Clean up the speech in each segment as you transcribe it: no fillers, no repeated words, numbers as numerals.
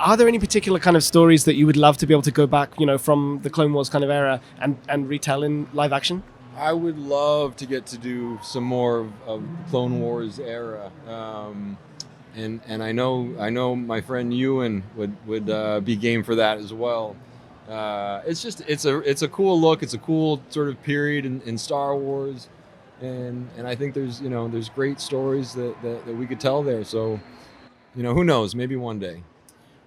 Are there any particular kind of stories that you would love to be able to go back, from the Clone Wars kind of era and retell in live action? I would love to get to do some more of Clone Wars era, and I know my friend Ewan would be game for that as well. It's a cool look. It's a cool sort of period in Star Wars, and I think there's great stories that we could tell there. So, who knows? Maybe one day.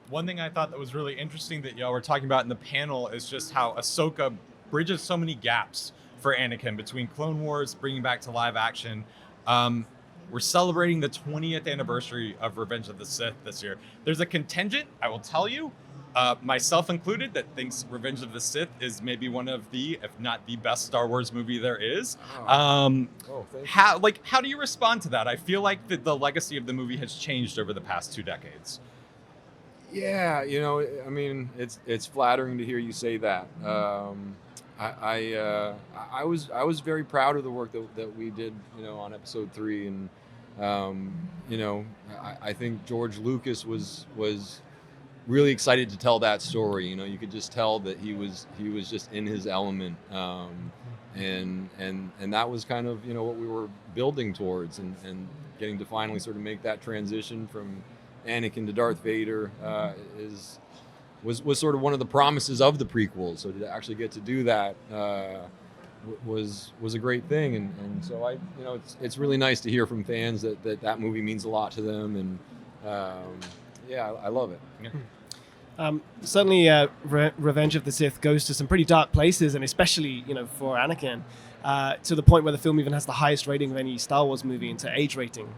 One thing I thought that was really interesting that y'all were talking about in the panel is just how Ahsoka bridges so many gaps for Anakin between Clone Wars, bringing back to live action. We're celebrating the 20th anniversary of Revenge of the Sith this year. There's a contingent, I will tell you, myself included, that thinks Revenge of the Sith is maybe one of the, if not the best Star Wars movie there is. How do you respond to that? I feel like the legacy of the movie has changed over the past 2 decades. Yeah, I mean, it's flattering to hear you say that. I was very proud of the work that we did, on Episode 3, and I think George Lucas was really excited to tell that story. You could just tell that he was just in his element, and that was kind of what we were building towards, and getting to finally sort of make that transition from Anakin to Darth Vader was sort of one of the promises of the prequels. So to actually get to do that was a great thing, and so it's really nice to hear from fans that movie means a lot to them, and I love it. Yeah. Certainly, Revenge of the Sith goes to some pretty dark places, and especially for Anakin, to the point where the film even has the highest rating of any Star Wars movie into age rating.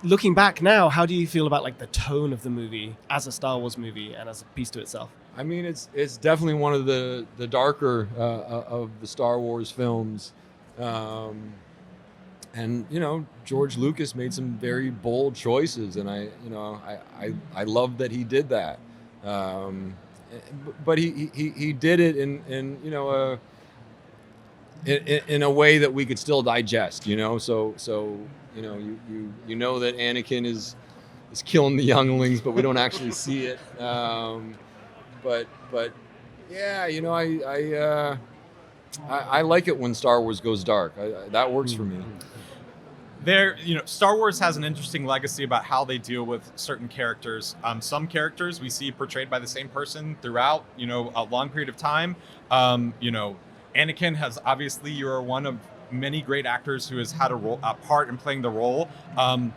Looking back now, how do you feel about the tone of the movie as a Star Wars movie and as a piece to itself? I mean, it's definitely one of the darker of the Star Wars films, and George Lucas made some very bold choices, and I love that he did that. But he did it in a way that we could still digest. So. You know that Anakin is killing the younglings, but we don't actually see it. But yeah, I like it when Star Wars goes dark. That works for me. Star Wars has an interesting legacy about how they deal with certain characters. Some characters we see portrayed by the same person throughout, a long period of time. Anakin has obviously, you're one of many great actors who has had a part in playing the role. And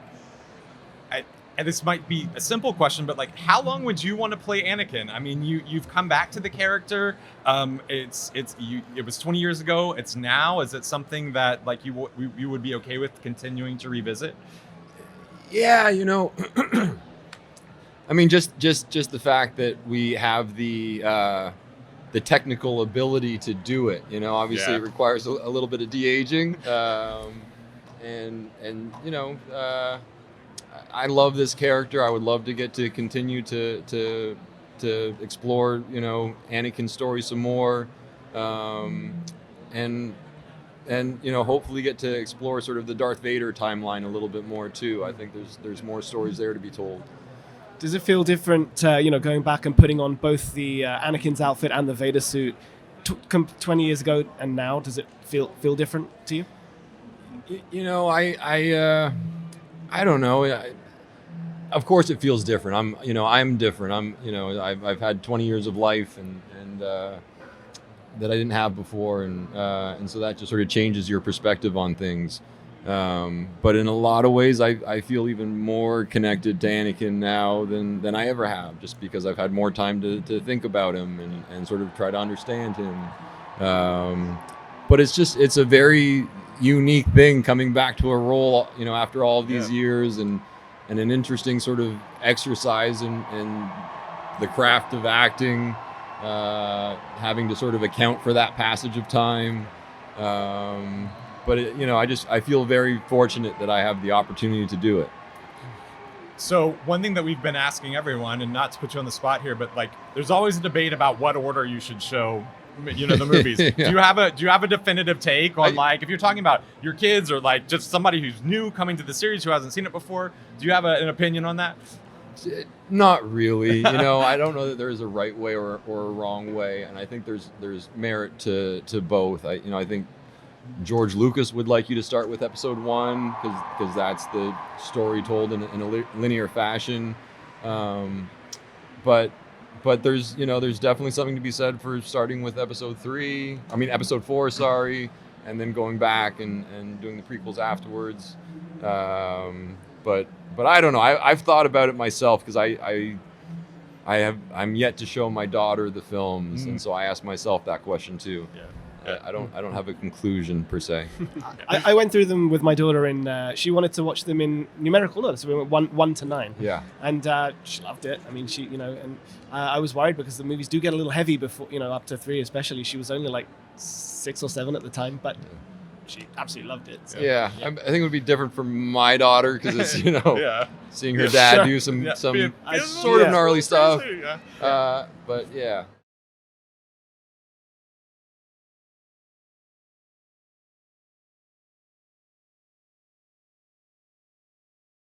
this might be a simple question, but how long would you want to play Anakin? I mean, you've come back to the character. It was 20 years ago. It's now. Is it something that you would be okay with continuing to revisit? Yeah, I mean, just the fact that we have the technical ability to do it, obviously It requires a little bit of de-aging, and I love this character. I would love to get to continue to explore Anakin's story some more, and hopefully get to explore sort of the Darth Vader timeline a little bit more too. I think there's more stories there to be told. Does it feel different, going back and putting on both the Anakin's outfit and the Vader suit 20 years ago and now? Does it feel different to you? I don't know. Of course, it feels different. I'm different. I've had 20 years of life and that I didn't have before, and so that just sort of changes your perspective on things. But in a lot of ways, I feel even more connected to Anakin now than I ever have, just because I've had more time to think about him and sort of try to understand him. But it's a very unique thing coming back to a role, after all of these years, and an interesting sort of exercise in the craft of acting, having to sort of account for that passage of time. But I feel very fortunate that I have the opportunity to do it. So one thing that we've been asking everyone, and not to put you on the spot here, but there's always a debate about what order you should show, the movies. Yeah. Do you have a definitive take on if you're talking about your kids or just somebody who's new coming to the series who hasn't seen it before? Do you have an opinion on that? Not really. You know, I don't know that there is a right way or a wrong way, and I think there's merit to both. I think George Lucas would like you to start with episode 1 because that's the story told in a linear fashion. But there's definitely something to be said for starting with episode 4, sorry, and then going back and doing the prequels afterwards. But I don't know. I've thought about it myself because I'm yet to show my daughter the films, and so I asked myself that question too. Yeah. I don't have a conclusion per se. I went through them with my daughter, and she wanted to watch them in numerical order, so we went 1 to 9. Yeah. And she loved it. I mean, and I was worried because the movies do get a little heavy before, up to 3 especially. She was only like 6 or 7 at the time, but she absolutely loved it. So. Yeah. I think it would be different for my daughter because it's seeing her dad do some sort of gnarly stuff. But yeah.